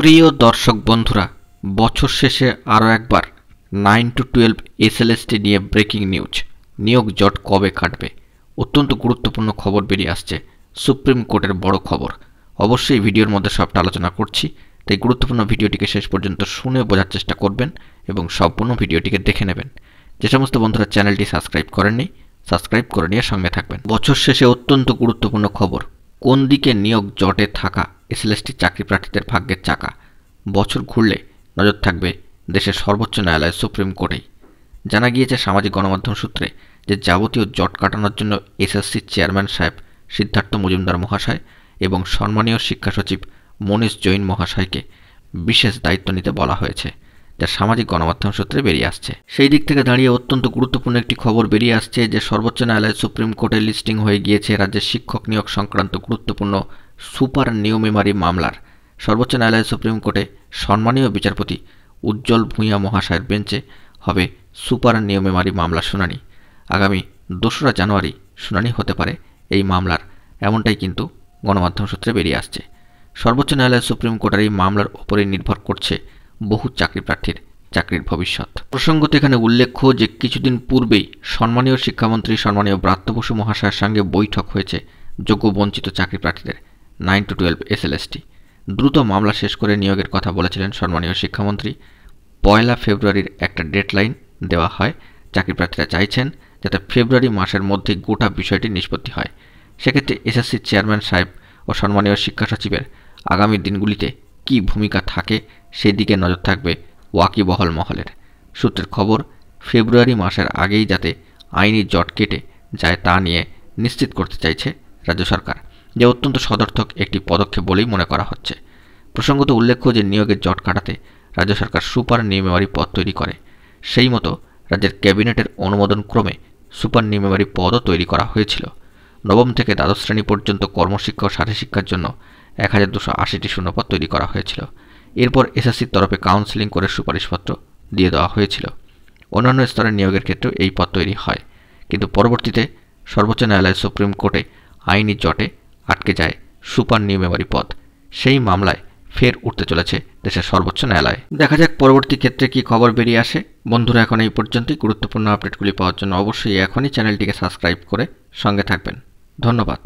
প্রিয় দর্শক বন্ধুরা, বছর শেষে আরও একবার 9 to 12 এসএলএসটি নিয়ে ব্রেকিং নিউজ। নিয়োগ জট কবে কাটবে? অত্যন্ত গুরুত্বপূর্ণ খবর বেরিয়ে আসছে, সুপ্রিম কোর্টের বড় খবর। অবশ্যই ভিডিওর মধ্যে সবটা আলোচনা করছি, তাই গুরুত্বপূর্ণ ভিডিওটিকে শেষ পর্যন্ত শুনে বোঝার চেষ্টা করবেন এবং সম্পূর্ণ ভিডিওটিকে দেখে নেবেন। যে সমস্ত বন্ধুরা চ্যানেলটি সাবস্ক্রাইব করেননি, সাবস্ক্রাইব করে নিয়ে সঙ্গে থাকবেন। বছর শেষে অত্যন্ত গুরুত্বপূর্ণ খবর, কোন দিকে নিয়োগ জটে থাকা এসএলএসটি চাকরি প্রার্থীদের ভাগ্যের চাকা। বছর ঘুরলে নজর থাকবে দেশের সর্বোচ্চ ন্যায়ালয় সুপ্রিম কোর্টেই। জানা গিয়েছে সামাজিক গণমাধ্যম সূত্রে যে যাবতীয় জট কাটানোর জন্য এসএসসির চেয়ারম্যান সাহেব সিদ্ধার্থ মজুমদার মহাশয় এবং সম্মানীয় শিক্ষা সচিব মনীষ জৈন মহাশয়কে বিশেষ দায়িত্ব নিতে বলা হয়েছে, যা সামাজিক গণমাধ্যম সূত্রে বেরিয়ে আসছে। সেই দিক থেকে দাঁড়িয়ে অত্যন্ত গুরুত্বপূর্ণ একটি খবর বেরিয়ে আসছে যে সর্বোচ্চ ন্যায়ালয় সুপ্রিম কোর্টে লিস্টিং হয়ে গিয়েছে রাজ্যের শিক্ষক নিয়োগ সংক্রান্ত গুরুত্বপূর্ণ সুপার নিউমেমারি মামলার। সর্বোচ্চ ন্যায়ালয় সুপ্রিম কোর্টে সম্মানীয় বিচারপতি উজ্জ্বল ভূঁইয়া মহাশয়ের বেঞ্চে হবে সুপার নিউমেমারি মামলার শুনানি। আগামী 2রা জানুয়ারি শুনানি হতে পারে এই মামলার, এমনটাই কিন্তু গণমাধ্যম সূত্রে বেরিয়ে আসছে। সর্বোচ্চ ন্যায়ালয় সুপ্রিম কোর্টের এই মামলার ওপরেই নির্ভর করছে বহু চাকরি প্রার্থীর চাকরির ভবিষ্যৎ। প্রসঙ্গত এখানে উল্লেখ্য যে কিছুদিন পূর্বেই সম্মানীয় শিক্ষামন্ত্রী সম্মানীয় ব্রাত্য বসু মহাশয়ের সঙ্গে বৈঠক হয়েছে যোগ্য বঞ্চিত চাকরি প্রার্থীদের 9 to 12 এসএলএসটি। দ্রুত মামলা শেষ করে নিয়োগের কথা বলেছিলেন সম্মানীয় শিক্ষামন্ত্রী। 1 ফেব্রুয়ারির একটা ডেডলাইন দেওয়া হয়। চাকরি প্রার্থীরা চাইছেন যাতে ফেব্রুয়ারি মাসের মধ্যে গোটা বিষয়টি নিষ্পত্তি হয়। সেক্ষেত্রে এসএসসির চেয়ারম্যান সাহেব ও সম্মানীয় শিক্ষা সচিবের আগামী দিনগুলিতে কী ভূমিকা থাকে সেদিকে নজর থাকবে ওয়াকিবহল মহলের। সূত্রের খবর, ফেব্রুয়ারি মাসের আগেই যাতে আইনি জট কেটে যায় তা নিয়ে নিশ্চিত করতে চাইছে রাজ্য সরকার, যা অত্যন্ত সদর্থক একটি পদক্ষেপ বলেই মনে করা হচ্ছে। প্রসঙ্গত উল্লেখ্য যে নিয়োগের জট কাটাতে রাজ্য সরকার সুপার নিউমেমারি পদ তৈরি করে। সেই মতো রাজ্যের ক্যাবিনেটের অনুমোদন ক্রমে সুপার নিউমেমারি পদও তৈরি করা হয়েছিল। নবম থেকে দ্বাদশ শ্রেণী পর্যন্ত কর্মশিক্ষা ও সাথী শিক্ষার জন্য 1280টি শূন্যপদ তৈরি করা হয়েছিল। এরপর এসএসসির তরফে কাউন্সেলিং করে সুপারিশপত্র দিয়ে দেওয়া হয়েছিল। অন্যান্য স্তরের নিয়োগের ক্ষেত্রেও এই পদ তৈরি হয়, কিন্তু পরবর্তীতে সর্বোচ্চ ন্যায়ালয় সুপ্রিম কোর্টে আইনি জটে আটকে যায় সুপার নিউমেমারি পদ। সেই মামলায় ফের উঠতে চলেছে দেশের সর্বোচ্চ ন্যায়ালয়। দেখা যাক পরবর্তী ক্ষেত্রে কি খবর বেরিয়ে আসে। বন্ধুরা, এখন এই পর্যন্তই। গুরুত্বপূর্ণ আপডেটগুলি পাওয়ার জন্য অবশ্যই এখনই চ্যানেলটিকে সাবস্ক্রাইব করে সঙ্গে থাকবেন। ধন্যবাদ।